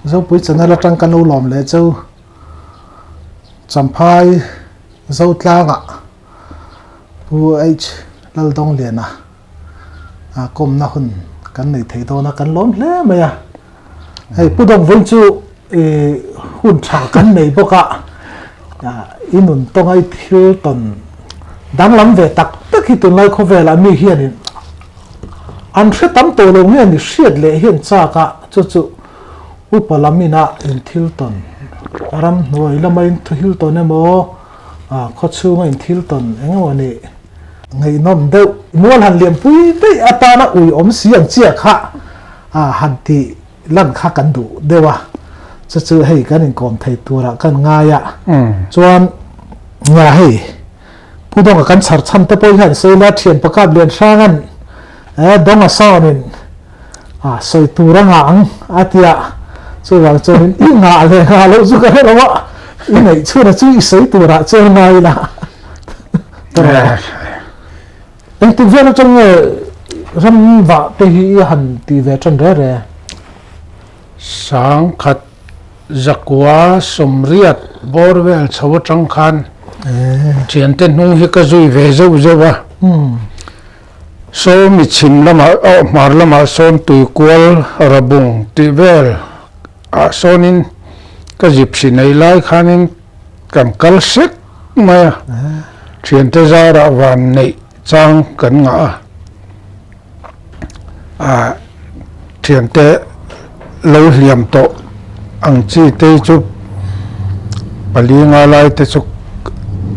dấu bụi chân là trăng căn u lòm lệ châu chăm phai dấu tlang ạ bu h lal dong liền com na hun căn này thấy đâu na căn lóm lẽ mày hay bu dong vinh chu hun trả căn này bốc ạ inun tông ai thiếu tuần đáng lắm về tắc tất khi tuần này không về là mi hiền anh sẽ tắm tổ lồng hiền thì siết lệ hiền cha cả cho chú upalamina in thiếu tuần aram nuôi làm anh thiếu tuần em mô khó chịu mà in thiếu tuần anh ngồi này ngày nôm đâu mua hàng liềm pui đấy ta nó ui xí anh chia khá hẳn thì lần khá cắn đủ đâu cho chú hay cái này còn thầy tua là cái ngay cho nhà hayผู้ต้องการสัตว์ชั้นตะปอยหันเสียละเทียนประกาศเรียนช่างกันดงอาสาเนี่ยสวยตัวร่างอ่างอาทิตย์สวยว่าจะเป็นอีงาเลยงาเราสุกันให้เราว่าอีไหนช่วยเราช่วยสวยตัวละเจอไงล่ะแต่ไอ้ตัวเจ้าจังรำว่าไปหันตีเวจันเร่ สังขัดจักวาสมเรียดบริเวณชาวจังคันเชียนเต้นนุ่งฮิกจุยเวเจ้าว่าโซมิชิมละมาละมาโซนตุยกวลระบุงติเวลโซนินก็จิบสิในไล่ขานินกันกัลสิกมาเชียนเตจาระวันในจังกันงาเชียนเตเราเหลี่ยมโตอังจีเตจุปลีงาไลเตจุ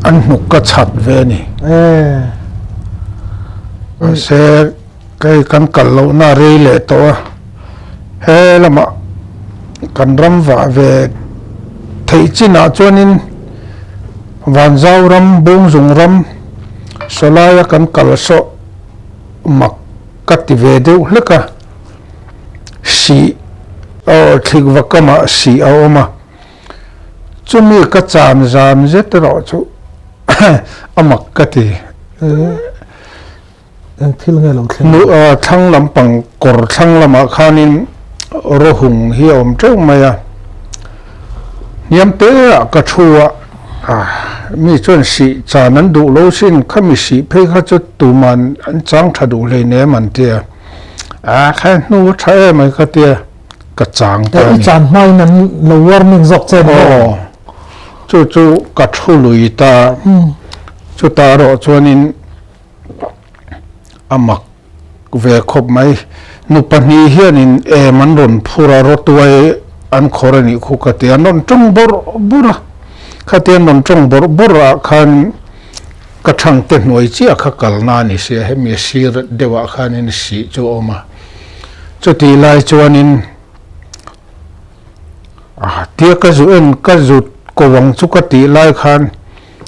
อันหนุกกระชัดเวนี่เสกไก่กันกัลเราหน้าเรยเลตัวเฮละมะกันรำว่าเวไทยจีน่าจวนินวันเจ้ารำบุงจุงรำสลายกันกัลโซมักกัติเวเดียวเล็กะสีทิกวักมาสีเอามาจุมีกระจามจามเจตรอจุอามักกติที่ไงเรานูทั้งลำปังกอร์ทั้งลำอาคานินรหุงเหี่ยวมเจ้ามายามเตะกระชัวมีจนสีจานั้นดูโลสินข้ามีสีเพื่อข้าจะตูมันอันจังถ้าดูเลยเนี่ยมันเตียแค่นู้ใช้มันก็เตียกระจางแต่อีจานไม่นั้นเราวอร์มิ่งจบเจ็บจู่กระชูลุยตาจู่ตาเราจวนินอามักเวคบไหมนุปนิเฮียนินมันรนพูรารถไว้อันขอรนิคุกเตียนนจงบุระข้าเตียนนจงบุระขันกระชังเต็นหน่วยเจียขกัลนานิเสียให้มีสีเดวะขันินสีจู่ออกมาจู่ตีลายจวนินเตียก็จุก็จุกวังจุกติไล่ขัน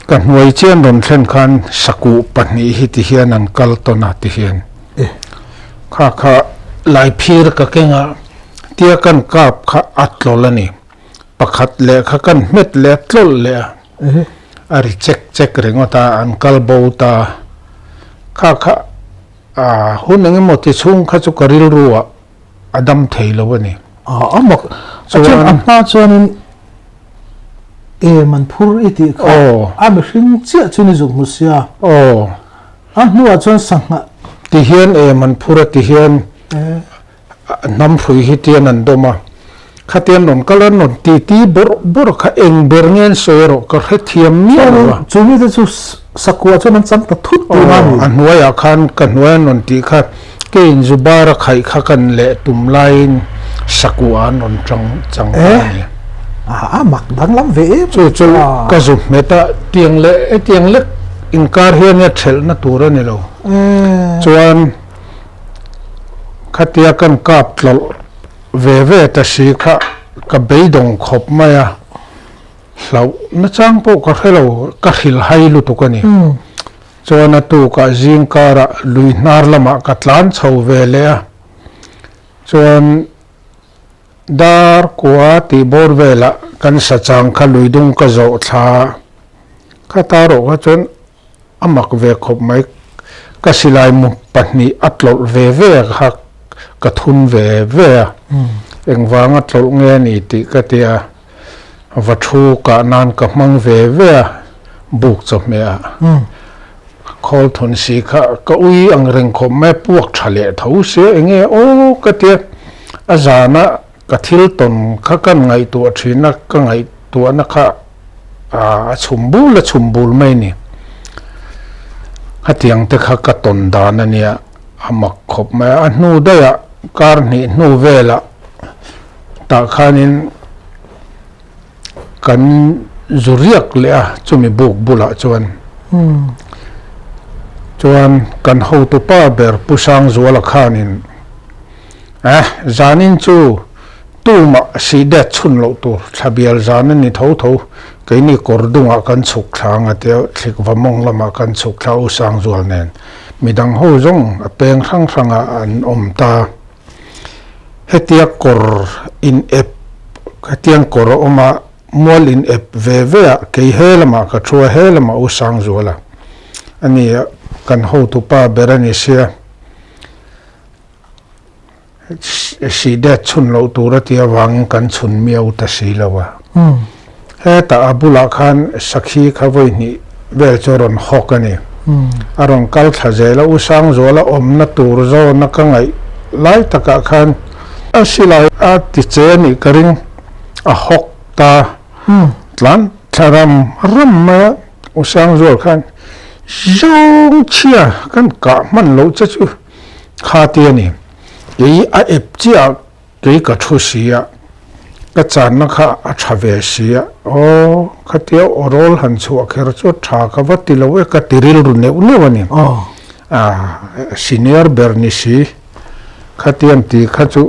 กันหน่วยเจียนรนเส้นขันสกุปันนี้ฮิติเฮียนันกัลตนาติเฮียนข้าไล่พีร์ก็เก่งเตียกันกับข้าอัดโลลนี่ประคัดเละข้ากันเม็ดเละตลเละอาริเช็คเรื่องว่าตาอันกัลโบตาข้าหุ่นนึงหมดที่ชุ่งข้าจุกริลรัวอดัมเทยแล้ววะนี่บอกส่วนอันนั้นส่วนมันพูดอีกทีครับไม่ถึงเจ้าชนิดจุมุสยาอันนู้นส่วนสังหะที่เฮียนมันพูดที่เฮียนน้ำฝุ่ยที่เตียนนั่นดมาข้าเตียนนนก็เล่นนนตีบุรข้าเองเบรเงินสวยหรอกก็ให้เทียมเนี่ยจุนี้จะจุสักว่าจุนั้นสัมปทุตตัวนั้นอันนู้นอยากขันกันนู้นนนตีข้าเกี่ยนจุบาระไข่ข้ากันเละตุ่มไลน์สักว่านนจังเนี่ยมักดังล้ำเวจู่ก็จุเมตาเตียงเล็กอินการเฮียเนี่ยเชลนัตัวเราเนี่ยเราจวนขัดยากันกับเราเวแต่สีข้ากับใบดงขบมาเราณจังพวกก็ให้เราก็หิลให้ลุตุกันนี่จวนตัวก็จิงการะลุยนาร์ละมากัดล้านชาวเวเลียจวนดาร์กัวตีบอร์เวละกันสัจจังขลุยดุงก็จะชาข้าตาโรก็จนอามักเวคบไหมก็สิลายมุปันนี้อัตโลเวค่ะกระทุนเว engwanga tlol nge ni ti ka tia vathu ka nan ka mang ve ve buk chop me a khol thun si kha ka ui ang reng khom me puak thale tho se enge o ka tia azana ka thil ton kha kan ngai tu thina ka ngai tu na kha a chumbul mai ni hatiang te kha ka ton dan ania amak khop ma a hnu da ya kar ni hnu vela ta khanin kan zuriak le a chumi buk bula chuan kan ho tu pa ber pusang zuala khanin zanin chu tu ma si de chun lo tu thabial zan ni tho cái này cordung à kan chuk thang à tiêu thik vamong lama kan chuk thau sang zual nen midang ho zong peng thang an om ta hetia kor in ep hetiang kor oma mol in ep ve ke helama ka thua helama u sang zuala ani kan ho tu pa berani sia si de chun lo tu ra tia wang kan chun miau ta si lawa he ta abula khan sakhi khawai ni vel choron hokani arong kal thajela usang zola omna tur zo na kangai lai taka khan asilai a ti cheni karing a hok ta tlan tharam ramma usang zol khan zong chia kan ka man lo chachu khati ani ei a ep chia ke ka thu sia ka chan na kha a thave sia o khatia orol han chu kher chu tha ka wati lo e ka tiril ru ne ulewani senior bernisi khatiam ti khachu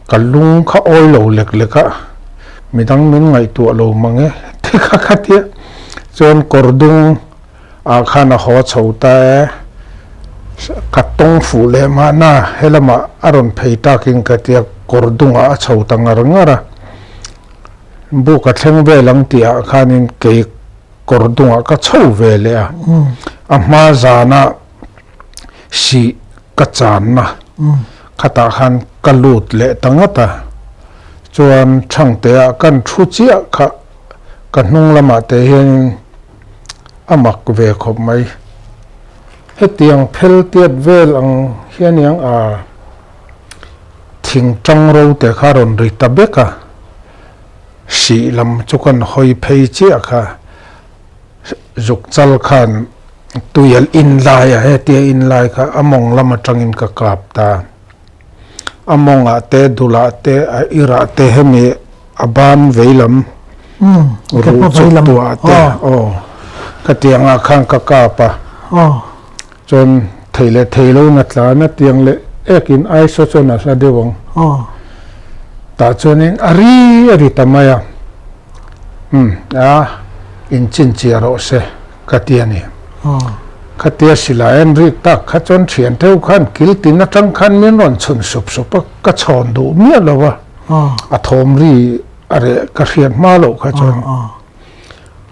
kalung kha oi lo lek leka midang min ngai tu lo mange te kha khatia chon kordung a khana ho chhota katong fu le ma na helama aron pheita king katia kordunga a chhota ngara bu ka thleng ve lang tia khanin ke kordunga ka chho ve le a ma zana si ka chan na khata khan kalut le tangata chuan thangte a kan thu chia kha kan hnung lama te hian amak ve khop mai hetiang phel tiat vel ang hianiang a thing tang ro te kharon ri tabeka si lam chukan hoi phei chi kha zuk chal khan tuyal in lai a hetia in lai kha among lama tangin ka kap ta amonga te dula te a ira te hemi aban veilam ru chu ate katianga khang ka kapa chon theilo na tla na tiang le ekin ai so chona sa dewong ta chonin ari tamaya in chin chiaro se katiani khatia sila en ri tak khachon thian theu khan kiltin na tang khan min ron chun sup ka chon du mi lawa a thom ri are ka rian ma lo khachon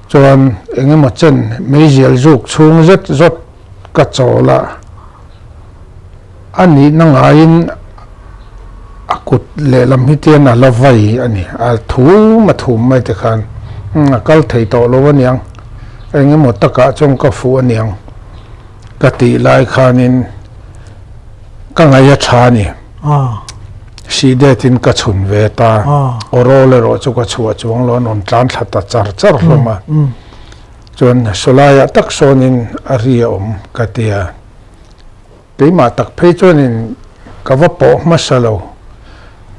chon engemaw chen meizial juk chung zot ka chola ani nangain akut le lam hitian a lavai ani a thum mai te khan kal thei to lo waniang engemaw taka chong ka fu aniang kati lai khanin ka ngaya thani si de tin ka chun ve ta orole ro chu ka chua chuang lo non tlan thata char hloma chon solaya tak sonin aria om katia peima tak phei chonin kawa po masalo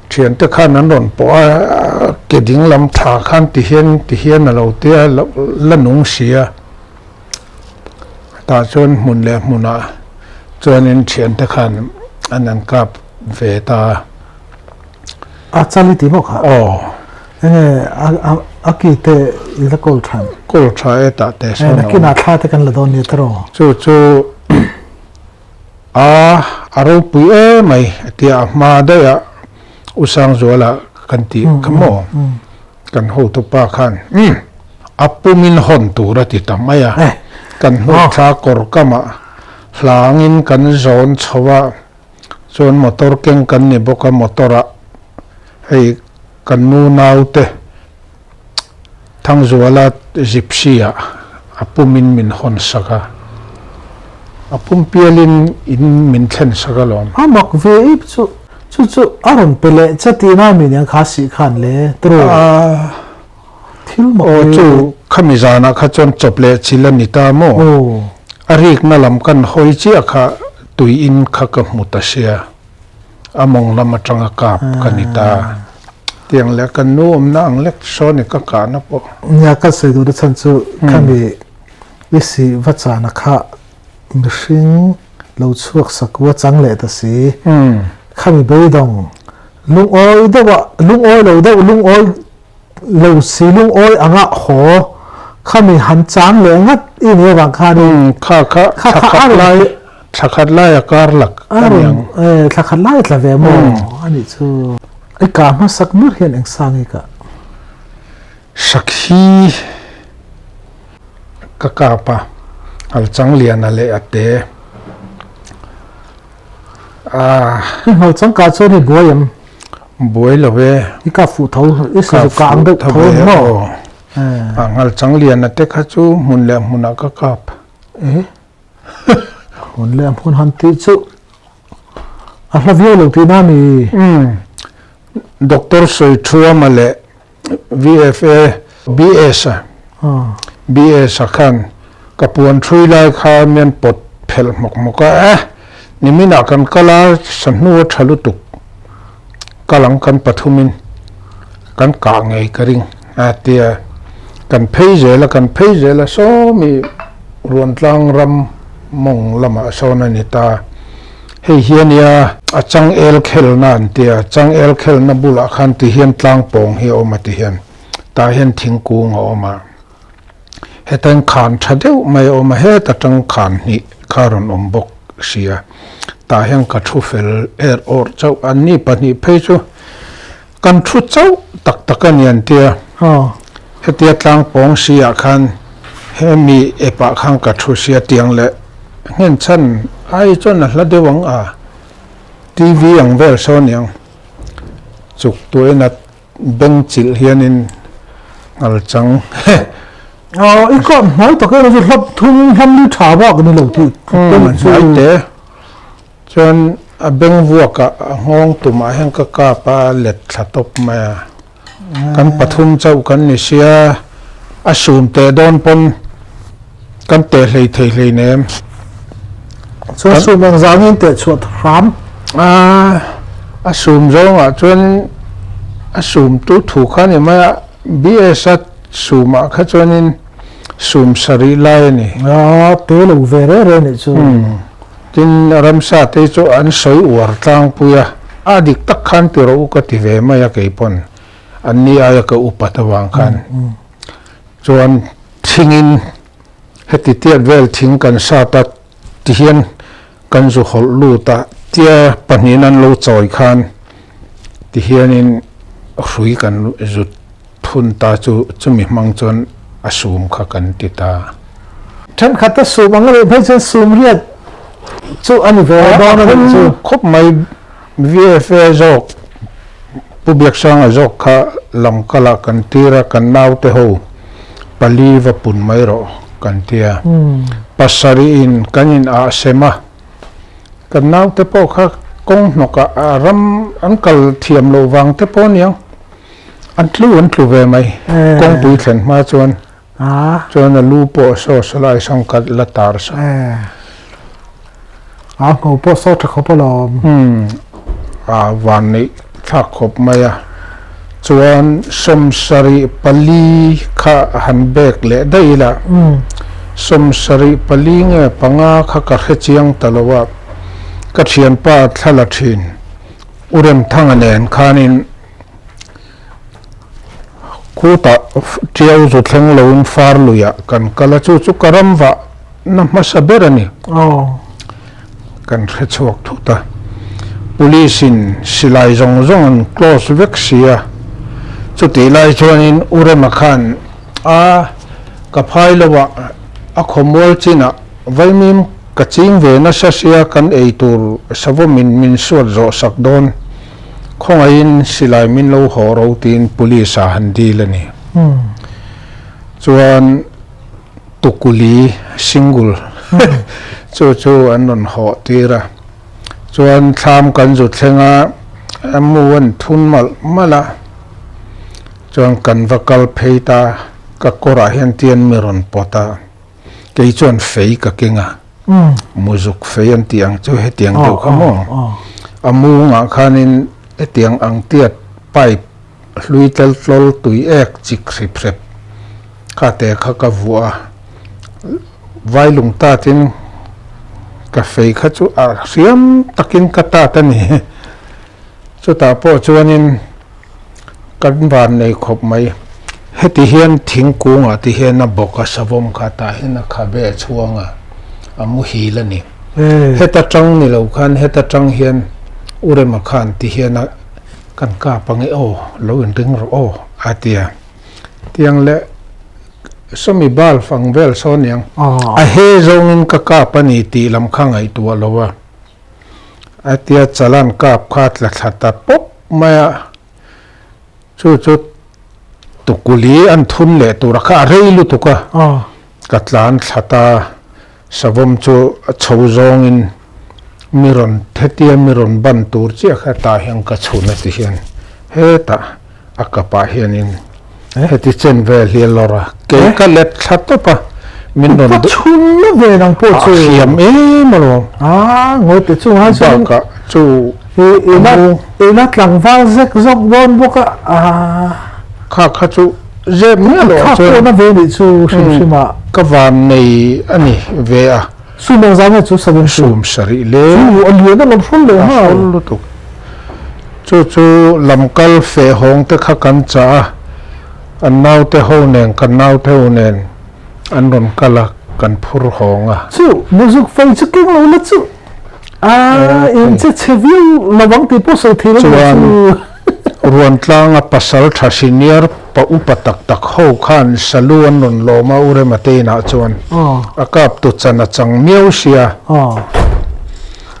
thian te khan an ron po ke ding lam tha khan ti hian alo te la nung sia ta chon mun le muna chonin thian te khan anan kap ve ta chali ti mo kha aki te ila kol tha eta te so kina tha te kan la don ni tro chu aro pui mai tia ma da ya usang zola kan ti kamo kan ho to pa khan apumin hon tu ra ti tamaya kan ho tha kor kama hlangin kan zon chowa chon motor keng kan ni boka motora ให้กันนูนาวเตทั้งจัวลาจิปซีอะอปุมินมินฮอนสักะอปุมเปียลินอินมินเทนสักะลอมมักเวอีจุอารมณ์เปเลจะตีน่ามีเนี่ยข้าสิขันเลยตรูทิลมักจูขมิจานะข้าจนจบเลยชิลนิตาโมอาริกนั่ลำกันหอยเจียข้าตุยอินข้ากับมุตเสียอมองลำมาจังกาบกันนิตาเตียงเล็กกันนู่มนั่งเล็กโซนิกกานะปะเนี่ยก็เสด็จฉันจูข้ามีวิสิวัจานะข้ามิชิงเราช่วยสักว่าจังเลยแต่สิข้ามีใบดองลุงอ้อยเดี๋ยวลุงอ้อยเราเดี๋ยวลุงอ้อยเราสีลุงอ้อยอ่างะหอข้ามีหันจางเลยงัดอีเนี่ยบางครั้งข้าขัดไล่การหลักอย่างถ้าขัดไล่แต่เวมอันนี้ชูไอ้กามาสักมือเห็นเองสังอีกอะสักฮีก็กาปะอัลจังเลียนอะไรอัตเตเราจังการโซนี่บวยมบวยละเวอีกาฟูเท่าอีสุกางเด็กเท่าโม่อัลจังเลียนอัตเตข้าจูมุนเลียมุนักกาบมุนเลียมุนฮันติจูอัลลาวิโอลูกที่นั่นมีดร.สวยชัวมาเลย VFA BS BS ขันกับปวนช่วยไล่ข้าเมียนปดเพลหมกนี่มีนักกันกลาสนุวทะลุตุกกำลังกันปฐุมินกันกางไงกระริงเตียกันเพย์เจละกันเพย์เจละโซมีรวนตลังรำมงละมาโซนันิตาเฮียนี่จังเอลเคลนันเตียจังเอลเคลนับุลขันที่เฮียนตลังปงเฮียออกมาที่เฮียนตาเฮียนทิ้งกูงออกมาเฮตังขานชัดเดียวไม่ออกมาเฮตัจังขานนี่คารอนอมบกเสียตาเฮียนกัดชูเฟลออร์เจ้าอันนี้ปนิเพยจูกันชุดเจ้าตักกันยันเตียเฮตียตลังปงเสียขันเฮมีเอปะขังกัดชูเสียเตียงเละเงินฉันไอ้จนละเดี๋ยววังทีวีอย่างเวลโซนยังจุกตัวนัดเบงจิลเฮียนินอัลจังอีกคนหมายถึงเราจะรับทุ่งทำนี่ถาวรกันนี่หรอที่เป็นไงเด้จนเบงวัวกะห้องตุ่มแห่งกะกาปาเล็ดขัดตบมากันปฐุมเจ้ากันนิเสียอาสูมเตะโดนปนกันเตะเลยเนมส่วนสูงอย่างจางินเตะชดพร้อมสูมจงจนสูมตู้ถูกขันนี่มาบีเอสสูมข้าจนินสูมสรีไลนี่เตะลูเวเรนี่จูจินรำซาเตจูอันสวยอวดตังปุยดิกตักขันติรู้กติเวมายาเกยปนอันนี้อายก็อุปตะวังขันจวนทิ้งินเฮติเตียเวลทิ้งกันซาตัดที่เห็นกันจุหลูตาเตียปนินันลูจอยขันที่เห็นินรุยกันจุดทุนตาจูมีมังจนอสูมขักันติตาฉันขัดสูมังเลยเพื่อจะสูมเรียกจูอันนี้เวลาบอนจูคบไม่ VFA จอกผู้เบียกช่างจอกข้าลำกลากันตีระกันนาวเตหูปลีวปุ่นไม่รอกันเตียปัสสรีอินกันยินอาเซมากันนาวเตโปข้ากงนกรำอันกัลเทียมโลวังเตโปเนี่ยอันทลูเวไหมกงปุยเข็นมาจวนลูปโซสลายสังกัดละตาร์สงูปโซทเขาปลอมวันนี้ถ้าขบมาจวนสมสรีปลีข้าหันเบกเละได้ละสมสรีปลีเงยปังอาข้ากระเจียงตลอดกระเชียนป้าทลาทินอุเรมทั้งเนนขานินคูตาเจียวจุดแข็งลงฟาร์ลุยกันกะละจุกรำวะน้ำมาสเบรนี่กันเรชวกทุตาpolisin silai zong close vexia chuti lai chuanin urema khan ka phai lowa a khomol china vaimim ka ching ve na sasia kan eitur savomin min suat zo sakdon khong ain silai min lo ho ro tin police a han di la ni chuan tukuli single chu an non ho tira chuan tham kan zu thlenga amuan thun mala chuan kan vakal pheita ka kora hian tian miron pota kei chuan fei ka kinga muzuk fei an tiang chu he tiang do khamo amu nga khanin e tiang ang tiat pipe hlui tel tlol tui ek chik hrip hrep kha te kha ka vua vai lung ta tin ka fei kha chu a siam takin ka ta ta ni chu ta po chuanin kan van nei khop mai heti hian thingkunga ti hian a boka savom kha ta hian a khabe chuanga amu hi la ni heta tang ni lo khan heta tang hian urema khan ti hian kan ka pangi o lo in ring ro o atia tiang le somi bal fangvel sonyang a he zong in ka pani ti lam khangai tu alowa atia chalan kap khat la thata pop maya chu tukuli an thun le tu rakha reilu tuka katlan thata savom chu chho zong in miron thetia miron ban tur chi kha ta hian ka chhuna ti hian heta akapa hian in heti chen vel hi lora ke ka let thatopa min non chhun ve nang po chu hiam e malo ngoi te chu ha chu ka chu ina tlang wal zek zok bon boka kha chu je mi lo chu na ve ni chu shima ka van nei ani ve a sumang zama chu sabun sum sari le aliya na lam phul le ha lu tu chu lamkal fe hong te kha kan cha an nau te ho nen kan nau te ho nen an ron kala kan phur honga chu muzuk fai chu king lo la chu in che cheview lawang ti po so thil chu ruan tlang a pasal tha senior pa upatak tak ho khan saluan non loma ure mate na chuan akap tu chana chang miau sia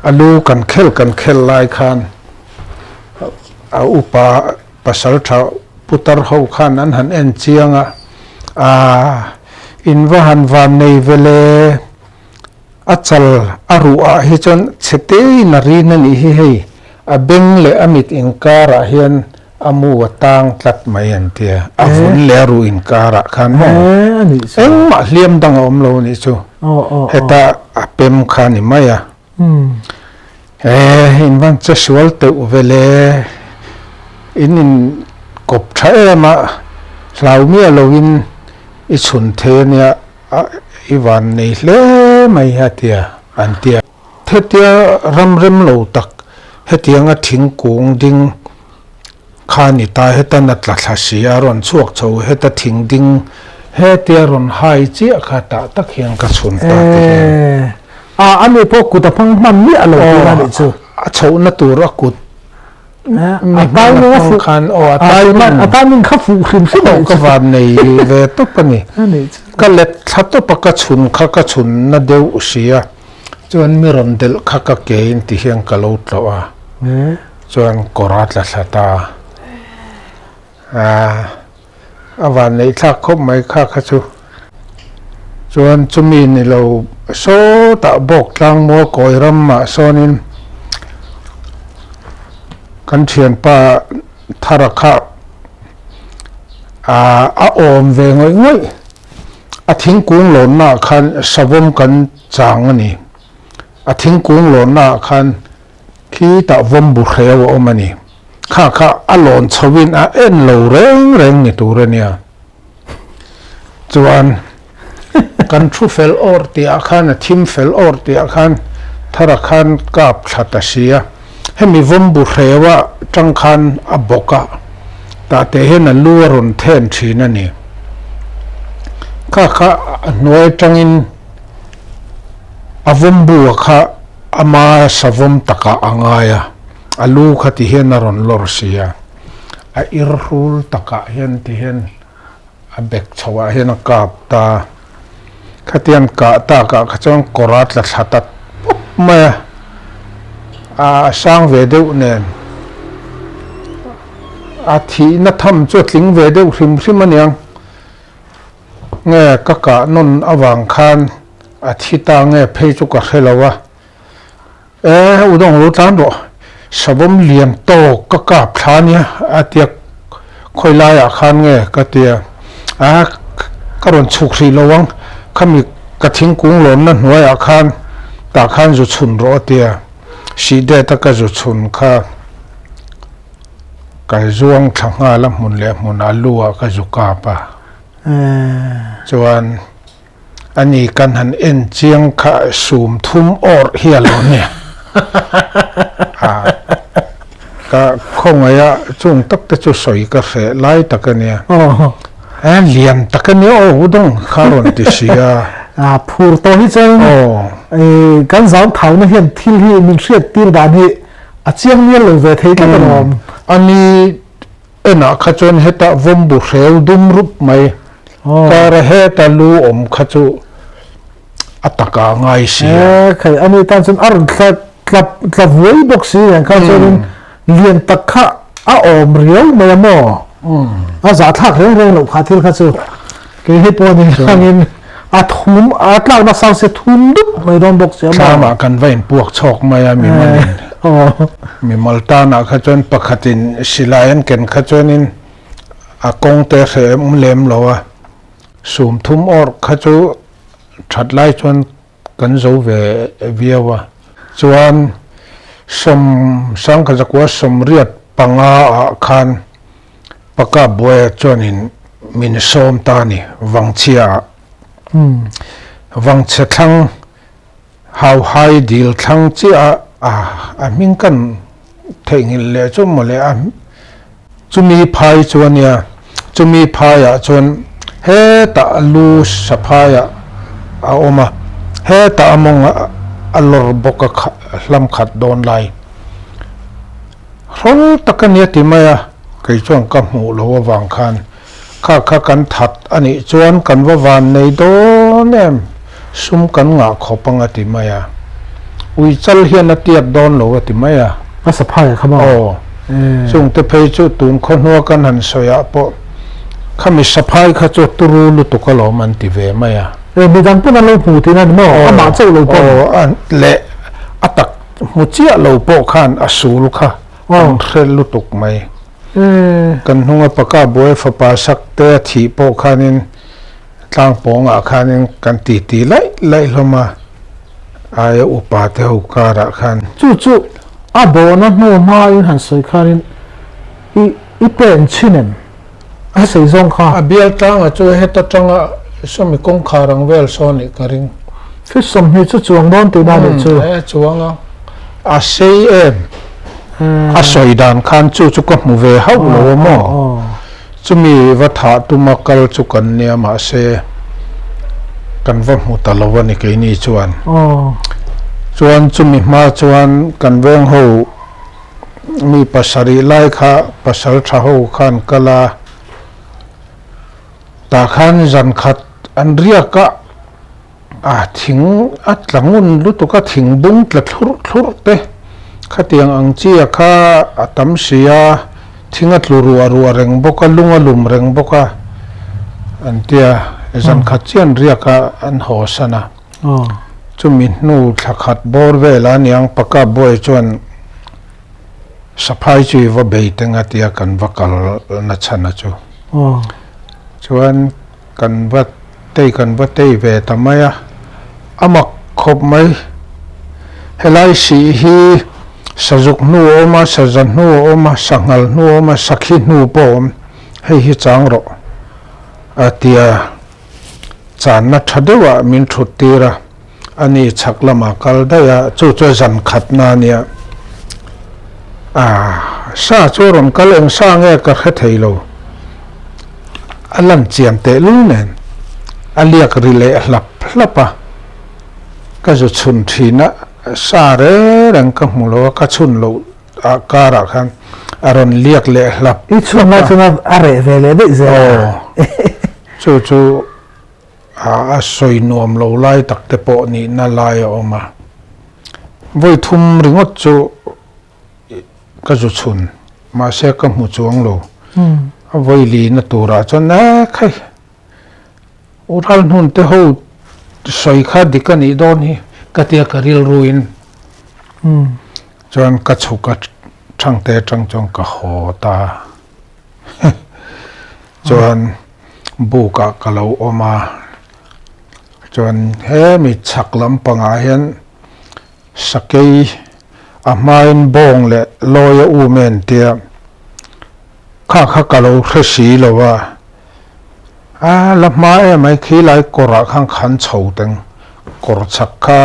alu kan khel lai khan a upa pasal tha putar ho khan an han en chianga in van nei vele achal aru a hi chon chete na ri na ni hi hei a beng le amit in kara hian amu watang tlat mai an tia a vun le ru in kara khan mo eng ma hliam dang om lo ni chu heta a pem khan ni maya in van cha sual te vele in kop thae ma hlau mi lo in I chun the nia I van nei hle mai hatia an tia thetia ram lo tak hetianga thingkung ding khani ta heta na tla thsia ron chuak chho heta thing ding hetia ron hai chi kha ta tak hian ka chun ta ani po ku ta phang man ni alo ti ni chu a chho na tur a kut atai no fu khan o atai min kha fu khim si ka van nei ve to pani ka let thato pa ka chun na deu usia chuan mi ron del kha ka ke in ti hian ka lo tlawa chuan korat la thata awan nei thak khop mai kha chu chuan chumi ni lo so ta bok tlang mo koiram ma sonin kan thian pa tharakha a om ve ngoi a thingkung lo na khan savom kan chang ani a thingkung lo na khan khi ta vom bu khew omani kha alon chawin a en lo reng ni turania chuan kan thu fel or ti a khan a thim fel or ti a khan thara khan kap thata sia hemi vom bu khewa tang khan a boka ta te hen a luaron then thina ni kha noi tangin avom bu kha ama savom taka angaya alu khati hen ron lor sia a irhul taka hen ti hen a bek chawa hen a kap ta khatian ka ta ka khachong korat la thatat ma sang ve deuh nen อาทินัทำจวดลิงเวเดวริมริมันยังเงี้ยกะกะนนอวังคานอาทิตาเงี้ยเพยจุกะเฮลวะอุดงรู้ตันบ่สบมเลียมโตกะกะพลาเนี่ยอาเตียคอยลายอาคานเงี้ยกะเตียกระรนฉุกรีระวังขมิกระทิ้งกุ้งหล่นนั่นหัวอาคารตาคานจุชุนรอเตียสีเดตะกะจุชุนค่ะไก่จวงทั้งงาละมุนเละมุนอาลัวกะจุกาปะจวนอันนี้กันหันเอ็นเจียงค่ะสูมทุ่มออร์เฮียลเนี่ยก็คงไอ้จุงตักตะจุสอยกาแฟไล่ตะกันเนี่ยเลียมตะกันเนี่ยโอ้อุดงคารอนติเสียพูดตัวที่เจ้ากันสาวเท่านั้นเห็นที่ที่มันเสียตีดานที่เจียงเนี่ยเลยเวทีกันรอมอันนี้น่ะขจรเหตุวมบุเรลดุมรุปไหมการเหตุลูอมขจุอัตกาง่ายสิใครอันนี้ตอนฉันอ่านกับเว็บบ็อกซี่อย่างเขาจะเรียนตะขะอมเรียวไม่หมอจะทักเรื่องหลบขาที่เขาจะเกี่ยวกับปนอย่างนี้ทุ่มหลังนักสาวเสียทุ่มดุไม่โดนบ็อกซี่มามากันไว้พวกชอกไม่มีมันมีมัลตานะขจรปกติสิลายันเกินขจรินกงเตะเสมเล็มเราสูมทุ่มอร์ขจุชัดไล่จนกันโจเวียวจวนสมสังขจักว่าสมเรียดปังอาคันปากกาบวยจวนินมินโซมตานีวังเชียวังเชทังฮาวไฮดิลทังเชียมิงกันเทงิเลจุมเลจุมีพายจวนเนี่ยจุมีพายจวนเฮตาลูสพายอมาเฮตามงอัลลอร์บกลำขัดโดนไลร้องตะกันเนี่ยติมายไก่ช่วงกับหูโลววังคันข้ากันถัดอันนี้จวนกันว่าวันในโดนเนี่ยซุ่มกันงาขบังติมายอุยจัลเฮียนเตียบโดนโลติมายภาษาไทยเขาบอกส่งเตเพยจุตุนคนหัวกันหันสยาปะข้ามีสะพายข้าจุตุรูลุตุกโลมันติเวมายมีดังพูดนั่นเราพูดที่นั่นมั้งอามาเจ้าเราพูดเละอัตักมุจีเราพูดขันอสูลุค่ะเรลุตุกไหมกันหัวปากกาบวยฟ้าปัสเตะที่พูดขันินตั้งปองอาขันินกันตีไล่ลงมาอายอุปาเทหุการะขันจู่โบนัสโนมาอินหันสวยขันินอีเป็นชินนสิ่งสงข้าเบียร์ตั้งจู่เหตุจังสมัยกงคารังเวลโซนิกริงฟิสมนี่จู่จวงโดนตีด้านจู่จวงเซีเอ็มสวยดานขันจู่ก็มูเวฮาวโลโมจะมีวัฒน์ตุมกัลจุกันเนี่ยมาเซกันว่ามุตลวันนี่กินี่จวนจะมีมาจวนกันเวงหูมีภาษาริไลค่ะภาษาชาวขันกลาตาขันจันขัดอันเรียกถิงหลังอุ่นรู้ตัวก็ถิงบุ้งตะทุรเตะข้าเตียงอังเจียข้าตั้มเสียถิงรัวเร่งบกลุงลุมเร่งบกอันเตียจันขัดเจียนเรียกอันหอสนะจุมินูทักขัดบอร์เวลานี่ยังปากกาบวยจวนสะพายจุยว่าเบยตังเตียกันวักลนัชนะจูชวนกันว่าเตยเวทำไมอามักคบไหมเฮลัยสีฮีสจุกนูอมาสจันนูอมาสังหลนูอมาสักหินูปอมให้ฮิจังรออาเตียจานนัทเดวะมินทุตีระอันนี้ชักละมาคัลได้จู่จันขัดนาเนี่ยซาจูรมกัลเองสร้างเอกระเทยโลอันลันเจียนเตลูเนนอันเรียกริเลหลับปะก็จะชุนทีนะซาเรรังกับมูลว่าก็ชุนโลการะคันอารมณ์เรียกเลหลับอีชุนมาอะไรเวลเด็กเจ้าจู่สวยนวมโลไล่ตักเตปนี่น่าไล่ออกมาวัยทุ่มริงจู่ก็จะชุนมาเสกกับหูจวงโล voi li na tura chon na khai ural hun te ho soi kha dikani don hi katia karil ruin chon ka chuka thang te chang chong ka ho ta chon bu ka kalau oma chon he mi chak lam panga hian sakei amain bong le loya u men tia kha kalau khasi lowa lama e mai khi lai kora khang khan chho teng kor chak kha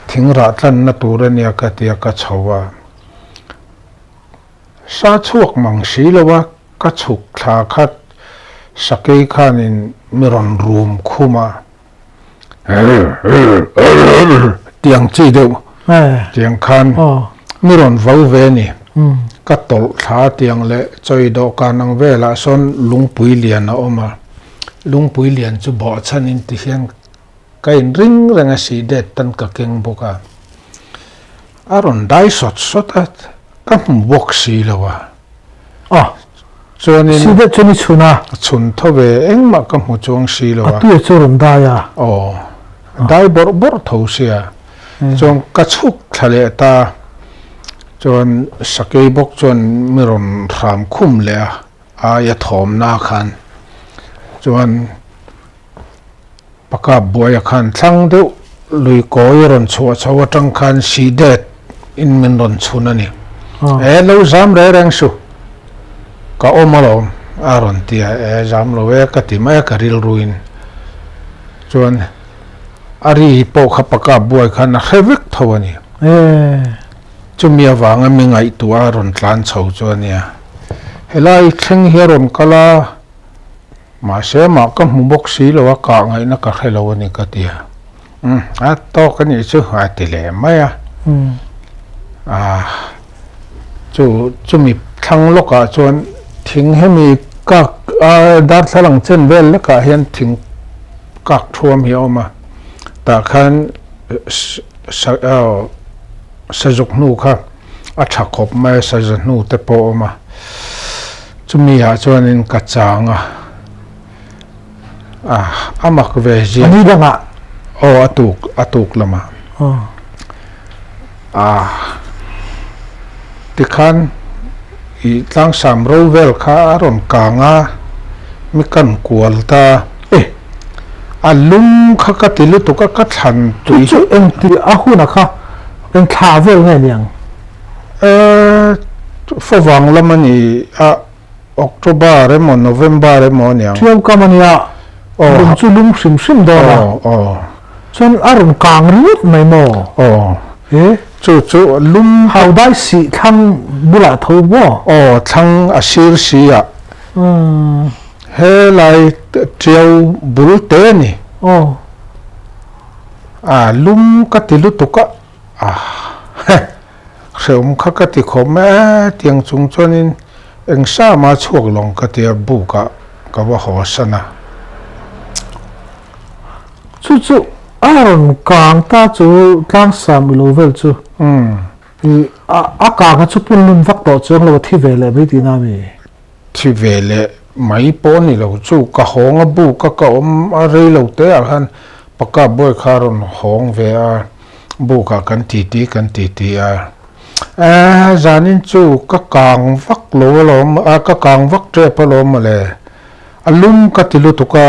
thingra tlan na tur ania ka tia ka chowa sa chuak mang si lowa ka chuk thla khat sakei khanin miron room khuma tiang chi deuh tiang khan miron vau ve ni ka tol thla tiang le choi do ka nang vela son lungpui lian a oma lungpui lian chu bo chanin ti hian ka in ring renga si det tan ka keng boka aron dai sot at ka bok si lawa chuanin si det chuni chuna chun thove engma ka mu chuang si lawa tu churon da ya dai bor tho sia chong ka chuk thale ta chon sakei bok chon miron ram khum le a ya thom na khan chon paka boya khan thlang deuh lui koi ron chua chawa tang khan si det in min ron chunani lo zam re rang su ka omalo aron tia zam lo we ka ti mai ka ril ruin chon ari po kha paka boy khan hevik thawani chumia wanga mi ngai tua ron tlan chho chuania helai thleng hi ron kala ma se ma ka mu bok si lo ka ngai na ka khelo ni ka tia a to ka ni chu ha ti le maya chu mi thang lo ka chon thing he mi ka dar thalang chen vel la ka hian thing kak thuam hi oma ta khan sajok nu kha a thakop mai sajok nu te po ma chumi ha chuanin ka changa amak ve ji ani danga atuk lama tikhan I tlang sam ro vel kha ron kanga mi kan kual ta alung kha ka tilu to ka than tui chu eng ti a huna kha eng tha vel nge niang fawang lamani October remo November remo niang thiam kamania lung chu lung sim do na chon aron kang riut mai mo chu lum how dai si thang bula tho bo thang asir sia he lai triau bul te ni lum ka tilu to ka seum kha ka ti khom tiang chung chonin eng sa ma chuak long ka ti bu ka wa ho sana chu aron kang ta chu tlang sam lovel chu a ka chu pun lun vak to chung lo thi vele be ti na mi thi vele mai po ni lo chu ka hong bu ka om a rei lo te a han paka boy kharon hong ve a bu ka kan ti zanin chu ka kang vak lo ka kang vak tre pa lo ma le alum ka tilu to ka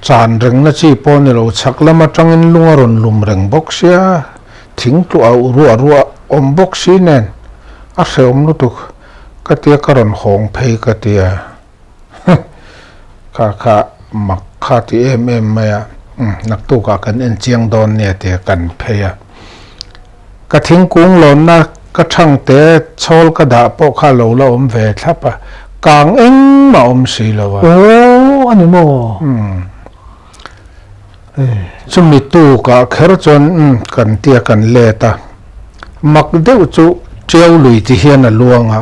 chan reng na chi po ni lo chak lama tangin lungaron lum reng bok sia thing tu a ru om bok si nen a seom lu tu ka tia karon hong phei ka tia kha mak kha ti em maya nak tu ka kan en chiang don ne te kan pheya ka thing kung lon na ka thang te chol ka da po kha lo la om ve thapa kang eng ma om si lo wa ani mo chumi tu ka kher chon kan tia kan le ta mak deu chu treo lui ti hian a luanga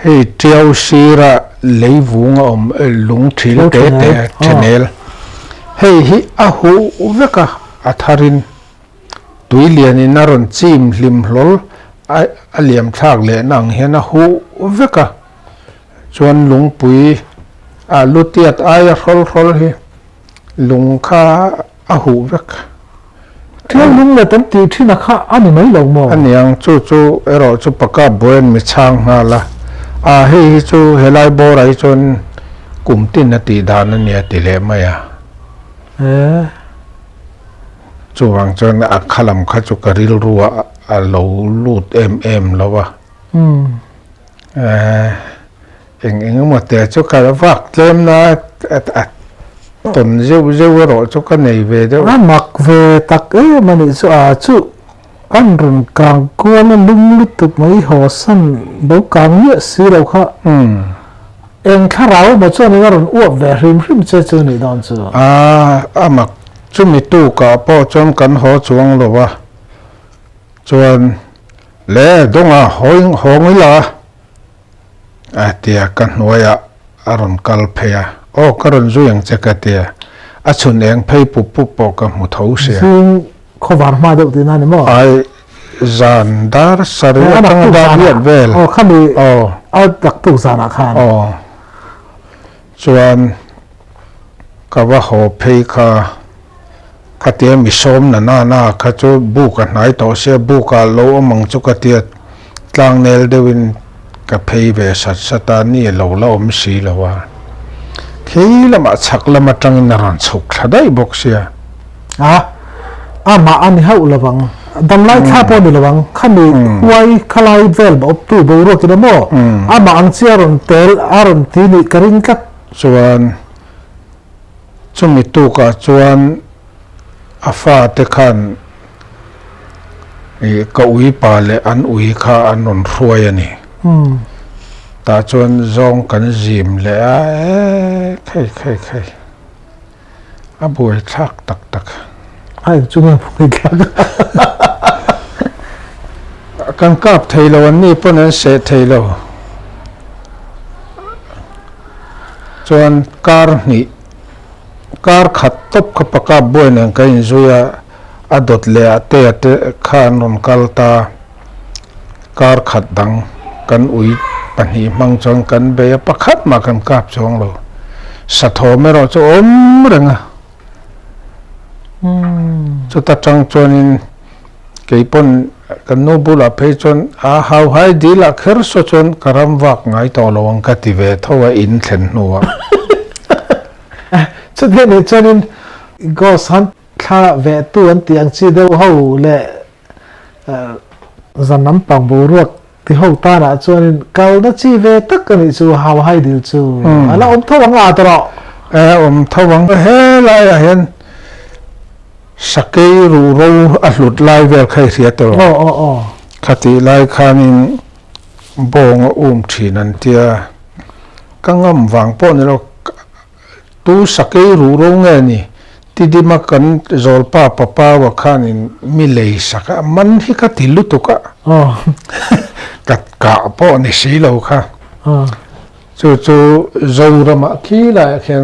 hei treo sira leivunga om lung thil te thenel hei hi a hu veka atharin tuilian in aron chim hlim hlol a liam thak le nang hian a hu veka chuan lungpui a lutiat ai a rol hi lung kha a hu vek thiang lung le tan ti thina kha ani mai lo mo aniang chu ero chu paka boen mi chang nga la a hei chu helai borai chon kumtin na ti dan ania ti le maya chuwang chon a khalam kha chu karil ruwa a lo lut em lawa eng mo te chu ka vak tlem na ton zeu ro chu ka nei ve de a mak ve tak mani chu a chu kan run kang ko na lung lut tu mai ho san do kang ye si lo kha eng kha rao ma chu ni run uap ve hrim che chu ni don chu a mak chu mi tu ka po chon kan ho chuang lo wa chuan le donga hoi la a tia kan noya aron kal phea o karon zuyang chekatia a chun eng phei pu po ka mu thau sia sin kho war ma do ti na ni mo ai zan dar sari tang da liat vel khami a tak tu sana khan chuan ka wa ho phei kha khatia mi som na kha chu bu ka nai to se bu ka lo amang chu ka tia tlang nel dewin ka phei ve sata ni lo om si lawa khei lama chak lama tang na ran chuk thadai bok sia ma ani hau lawang dam lai kha po ni lawang khami huai khalai vel ba op tu bo ro ki mo ma ang chiaron tel aron ti ni karin kat chuan chumi tu ka chuan afa te khan ka ui pa le an ui kha an non hruai ani ta chuan zong kan zim le khai a boi thak tak ai chung phui ka kan kap thailo an ni pon an se thailo chuan kar khat top kha paka boi nang ka in zuya adot le ate khan non kalta kar khat dang kan ui pani mang chong kan be pakhat ma kan kap chong lo satho mero chu om renga chu ta chang chonin keipon kan no bula pe chon a hau hai dila kher so chon karam wak ngai to lowang ka ti ve thowa in thlen nuwa chu de ni chonin go san kha ve tu an tiang chi deu ho le zanam pang bo ruak ti ho ta na chuanin kal na chi ve tak ani chu hau hai dil chu ala om thawang a tro om thawang he lai a hen sakei ru ro a hlut lai vel khai ria to khati lai khanin bong thinan tia kangam wang po ni lo tu sakei ru ro nge ni ti di ma kan zol pa papa wa khanin mi lei saka man hi ka tilu to ka kat ka po ni si lo kha chu zo rama khi la khen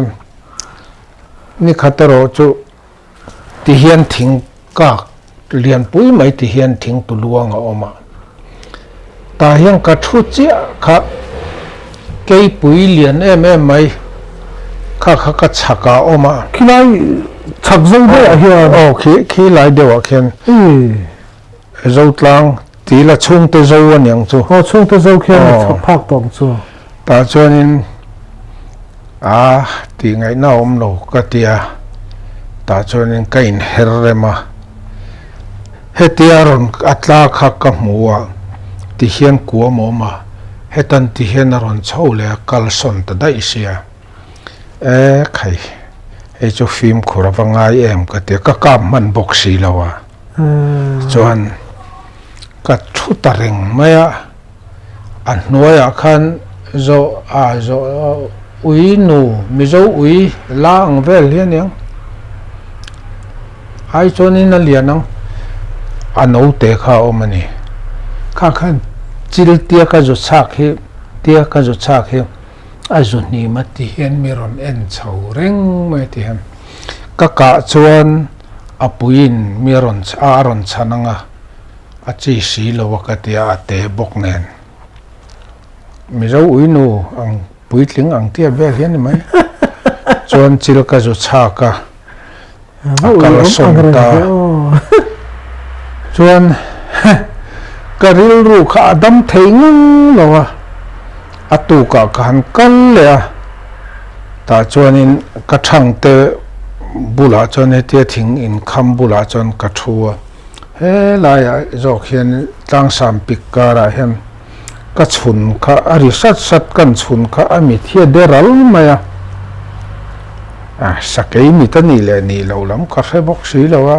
ni khataro chu ti hian thing ka lian pui mai ti hian thing tu luang a oma ta hian ka thu chia kha kei pui lian em mai kha ka chaka oma khilai chak zo de a hian khi lai de wa khen zo tlang ti la chung te zo an yang chu chung te zo khen phak tong chu ta chuanin ti ngai na om lo ka tia ta chuanin ka in her rema hetiaron atla kha ka muwa ti hian kuam oma hetan ti hian ron chho le kal son ta dai sia khai e chu film khurawanga em ka te ka kam man box si lawa chuan ka thu ta reng maya an noya khan zo ui nu mi zo ui lang vel hian yang ai chonin a lianang ano te kha omani kha khan chil tia ka zo chak hi azu ni ma ti hian miron en chho reng mai ti han ka chuan apuin miron aron chananga a chi si lo ka tia te bok nen mi zo ui nu ang puitling ang tia vel hian mai chuan chil ka zu cha ka akal som ta chuan ka ril ru kha adam thei ngang lo wa atu ka kan kal le ta chuan in ka thang te bula chuan he tia thing in kham bula chuan ka thua he lai zo khian tlang sam pik kara hian ka chhun kha ari sat kan chhun kha ami thia deral maya sakei mi ta ni le ni lo lam ka hre bok si lo wa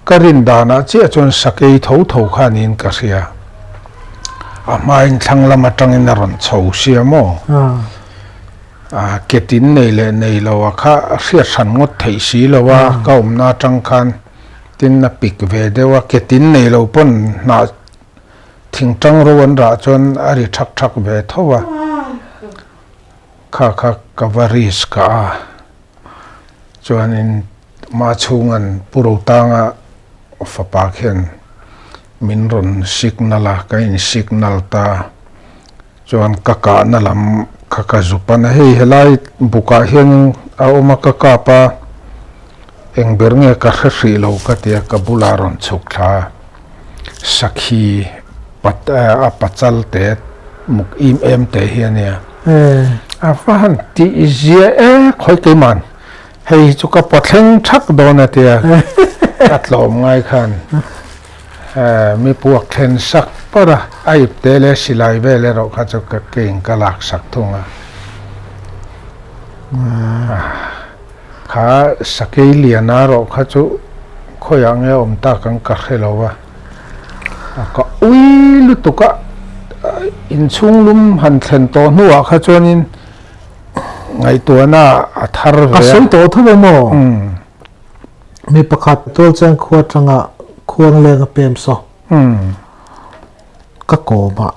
ka rin dana chi chuan sakei tho kha nin ka ria amain thlang lama tangin na ron chho sia mo ketin nei lo wa kha hria than ngot thei si lo wa ka na tang khan tin na pik ve de wa ketin nei lo pon na thing tang ro wan ra chuan ari thak ve thowa kha kavaris ka chuan in ma chungan puro tanga fapa khen min ron signal ka in signal ta chuan ka na lam ka zupan hei helai buka hian a oma ka pa engber nge ka hri lo ka tia ka bula ron chuk tha sakhi pachal te muk im em te hian ya fan ti zia khoi ke man hei chu ka pathleng thak dona tia atlom ngai khan mi puak thlen sak para ai te le silai ve le ro kha chu ka keng ka lak sak thunga kha sakei liana ro kha chu khoyang e om ta kang ka khelawa ka ui lu tu ka in chung lum han thlen to nuwa kha chuanin ngai tu na a thar ve a sem to thu mo mi pakhat tol chang khuwa tanga khuang leng a pem so ka ko ma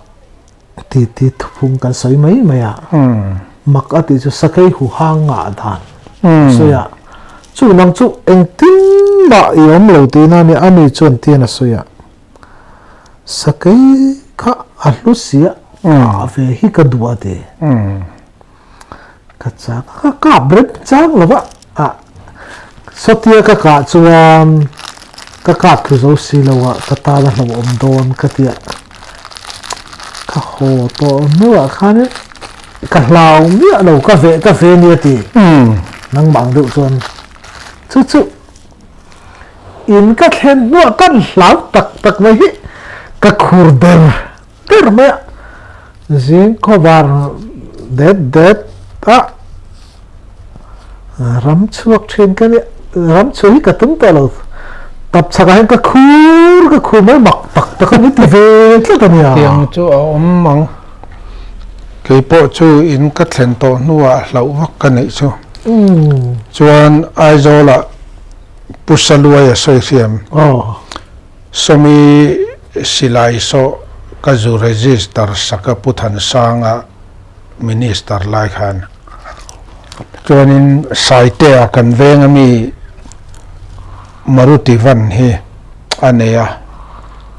ti thupung kan soi mai maya mak ati chu sakai hu hang nga dhan so ya chu nang chu eng tin ba yom lo ti na ni ani chon ti na so ya sakai kha alusia ve hi ka duwa de ka cha ka bread chang lo ba sotia ka chuan ka thu zo si lo wa ka ta la lo om don ka tia ka ho to nuwa khan ka hlau mi lo ka ve ni ti nang bang du chuan chu in ka thlen nuwa kan hlau tak mai hi ka khur der me zin ko bar det ram chuak thren ka ni ram chui ka tum ta lo tập sắc anh cái khu mới mặc tặc tặc không biết thì về cái gì à tiếng chú ông mong cái bộ chú in cái thuyền to nuwa lâu vắc cái này chú chuan ai zo là pusaluai soi siam somi silai so kazu register saka puthan sanga minister lai khan chuan in site a kan veng ami Maruti van hi aneya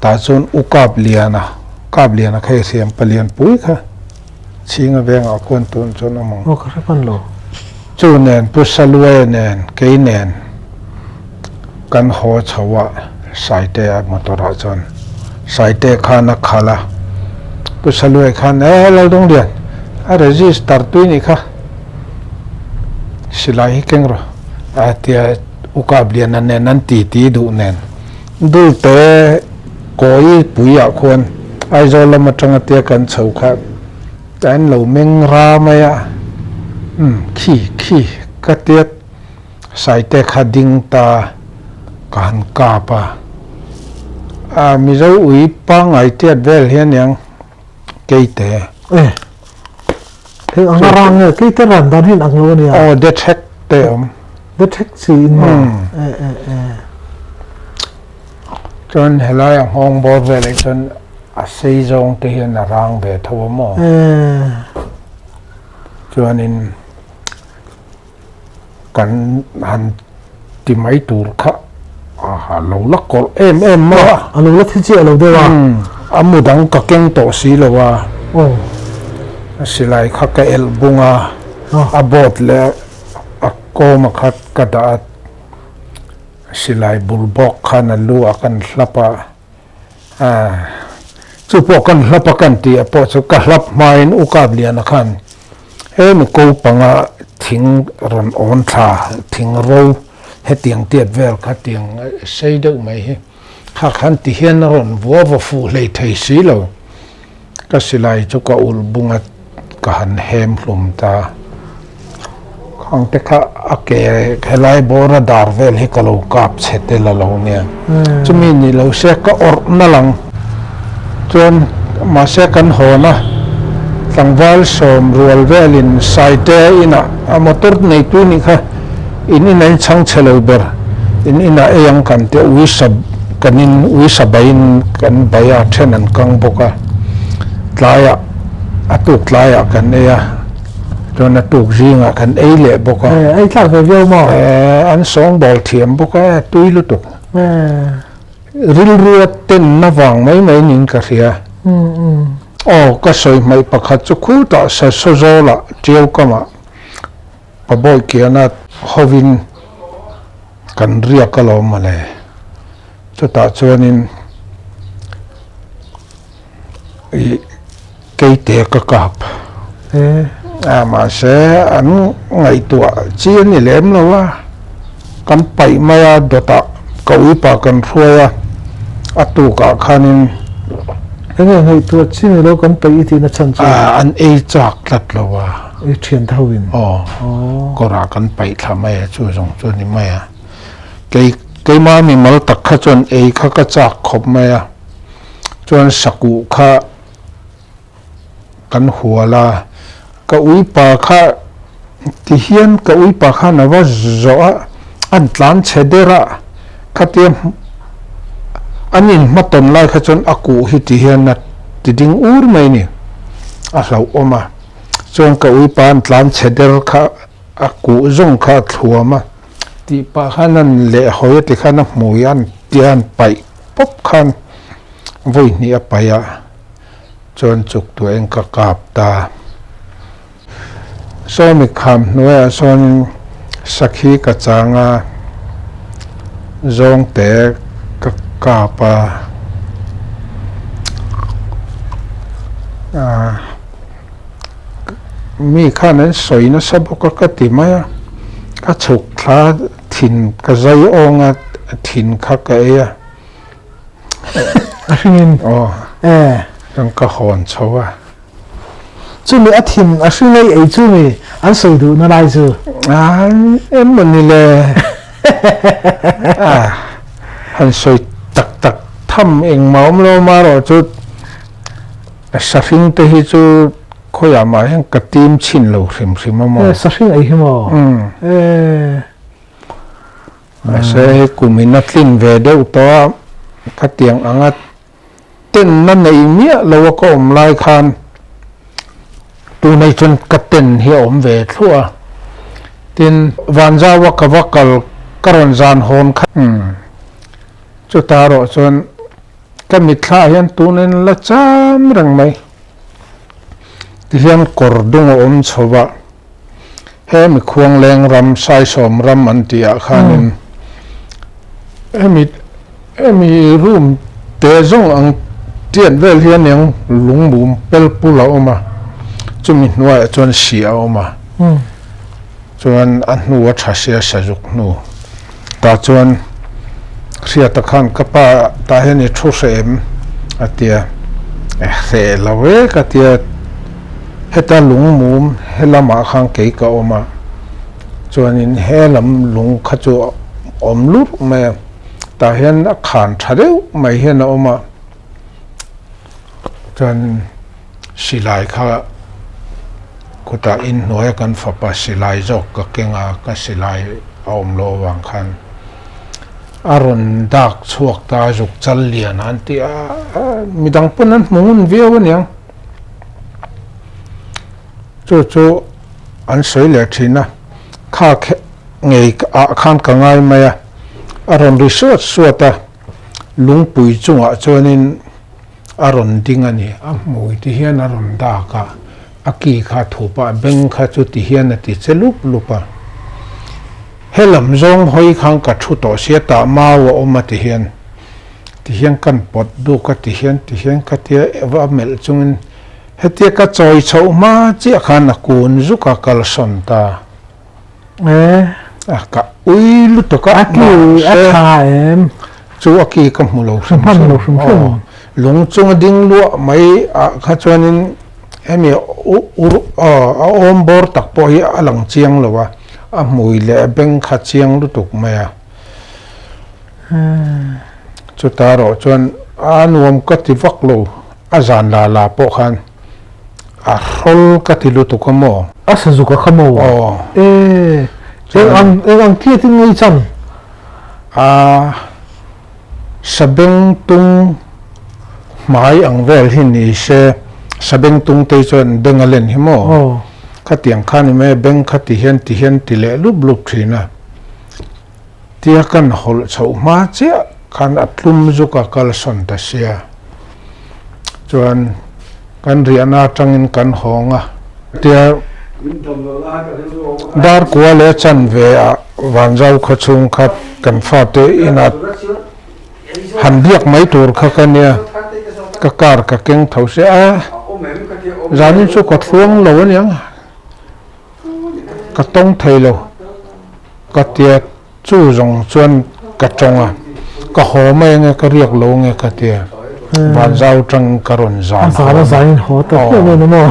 ta chun ukap liana khay siam palian pui kha chinga veng a kon tun chun among o ka pan lo chu nen pusalue nen ke nen kan ho chawa saite a motora chun saite khana khala pusalue khan lo dong lian a register tuini kha silai kengro a tia ukablia na nen nan ti du nen du te koi puya khon ai zo lama tanga te kan chau kha tan lo meng ra maya khi ka te sai te kha ding ta kan ka pa mi zo ui pa ngai te vel hian yang ke te thế ang rang cái ran dan hin ang lo ni oh de check te the taxi in chon helai hong bo vele chon a sei zong te hian a rang ve tho mo chon in kan han ti mai tur kha lo la kol em ma alo la thi chi alo de wa amudang ka keng to si lo wa oh silai kha ka el bunga abot le ko ma khat ka da silai bulbok khan lu akan hlapa chu po kan hlapa kan ti po chu ka hlap main u ka blian khan mi ko panga thing ron on tha thing ro he tiang tiat vel kha tiang sei deuh mai hi kha khan ti hian ron wa fu hlei thei si lo ka silai chu ka ul bunga ka han hem hlum ta khang te kha ake khelai bora dar vel hi ka lo kap chete la lo nia chumi ni lo se ka or na lang chon ma se kan ho na tlangwal som rual velin saite ina a motor nei tu ni kha in chang chelo ber in eyang kan te ui sab kanin ui sabain kan baya thenan kang boka tlaya atuk tlaya kan ya chon atuk jinga kan ei le boka ai thak ve vel mo an song bol thiam boka tui lu tuk ril ruat ten na wang mai ning ka ria ka soi mai pakhat chu khu ta sa so zola tiau kama pa boy kiana hovin kan ria ka lo male chu ta chuanin i keite ka kap ma se an ngai tua chi ni lem lo wa kan pai maya dota kau pa kan ruaya atu ka khanin hei tu chi ni lo kan pai ti na chan an ei chak lat lo wa e thian thawin kora kan pai thla mai chu jong chu ni mai ke ma mi mal tak kha chon ei kha ka chak khop mai chon saku kha kan huala ka ui pa kha ti hian ka ui pa kha na wa zo an tlan chedera khatem anin maton lai kha chon aku hi ti hian na ti ding ur mai ni a hlau oma chon ka ui pa an tlan cheder kha aku zong kha thuama ti pa khanan le hoya ti khana muyan tian pai pop khan voi ni apaya chon chuk tu eng ka kap ta so mi kham noya son sakhi ka changa zong te ka kapa mi khanan soina saboka ka ti maya ka chuk thla thin ka zai onga thin kha ka ya ahrin tang ka hon chowa chu mi athim ahrin nei ei chu mi an soi du na lai chu em mani le han soi tak tham eng maum lo ma ro chu safing te hi chu khoya ma hang ka tim chin lo hrim mo safing ei himo se kumina tlin ve deuh to ka tiang anga ten na nei mia lo ko om lai khan tu nei chun ka ten hi om ve thua tin wanja wa ka wakal karon zan hon kha chu ta ro chon ka mi thla hian tu nen la cham rang mai ti hian kor dung om chowa he mi khuang leng ram sai som ram an tia khanin emi room te zong ang tian vel hian yang lung bum pel pula oma chumi nuwa chon sia oma chuan an nuwa thasia sajuk nu ta chuan ria ta khan kapa ta heni thu sem atia se lawe ka tia heta lung mum helama khang ke ka oma chuan in helam lung kha chu om lu me ta hian a khan thadeu mai hian a oma chuan silai kha kuta in noya kan fapa silai jok ka kenga ka silai om lo wang khan aron dak chuak ta juk chal lian an ti midang punan mungun viawan yang chu an soi le thina kha ngei a khan ka ngai maya aron research suata lungpui chunga chuanin aron ding ani a mui ti hian aron da ka aki kha thupa beng kha chu ti hian ati chelup lupa helam zong hoi khang ka thu to sia ta ma wa oma ti hian kan pot du ka ti hian ka tia eva mel chungin hetia ka choi chho ma chi khan akun zu ka kal son ta ka ui lu to ka aki atha em chu aki ka mulo sam lung chung ding lu mai kha chuanin emi om bor tak po hi alang chiang lowa a mui le beng kha chiang lu tuk mai chu ta ro chuan anuam ka ti vak lo a zan la po khan a rol ka ti lu tuk mo asa zu ka khamo ang thi ti ngai chan sabeng tung mai ang vel hin ni se sabeng tung te chuan bengalen hi mo ka tiang khan me beng kha ti hian ti le lup thina tia kan hol chho ma che khan atlum zu ka kal son ta sia chuan kan riana tangin kan honga tia dar kwa le chan ve a wanjau kho chung khat kan fa te ina han biak mai tur kha kania ka kar ka keng thau se a zanin chu ko thuang lo aniang ka tong thei lo ka tia chu rong chuan ka chonga ka ho mai nge ka riak lo nge ka tia wanjau tang karon zan sa zain ho ta ne mo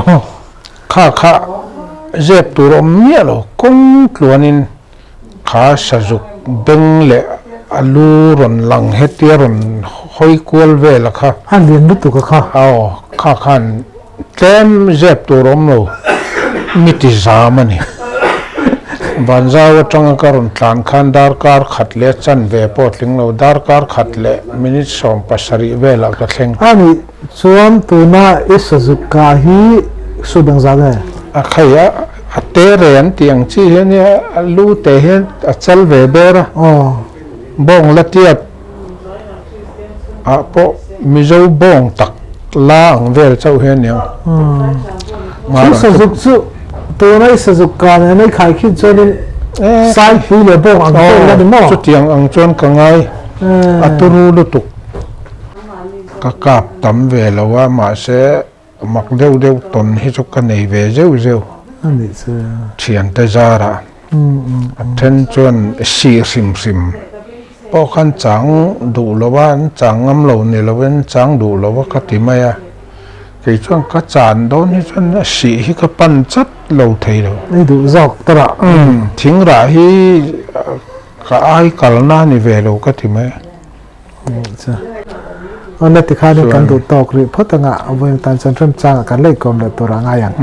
kha zep tur om mia lo kong tluanin kha sajuk beng le alu ron lang hetia ron hoi kual ve la kha han lien lu tu ka kha khan tlem zep tur om lo miti zamani banzawa tanga karon tlan khan dar kar khat le chan ve potling lo dar kar khat le minute som pasari ve la ka thleng ani chuan tuna isazuka hi subang zaga akhaya ate ren tiang chi hian alu te hian achal ve bera bong la tiat a po mizo bong tak lang vel chau hian yang isazuk chu tuna isazuka ne nei khai khi chuan sai pi le bong ang la ni mo chu tiang ang chuan ka ngai aturu lu tuk ka kap tam ve lawa ma se mak deu ton hi chu ka nei ve zeu ani chu thian te zara then chuan si sim po khan chang du lowan chang ngam lo ni lowen chang du lowa ka ti maya ke chuan ka chan don hi chuan si hi ka pan chat lo thei lo ei du zok tara thing ra hi ka ai kalna ni ve lo ka ti mai cha ona ti kha ni kan du tok ri photanga avoin tan chan tram chang kan lei kom le tora nga yang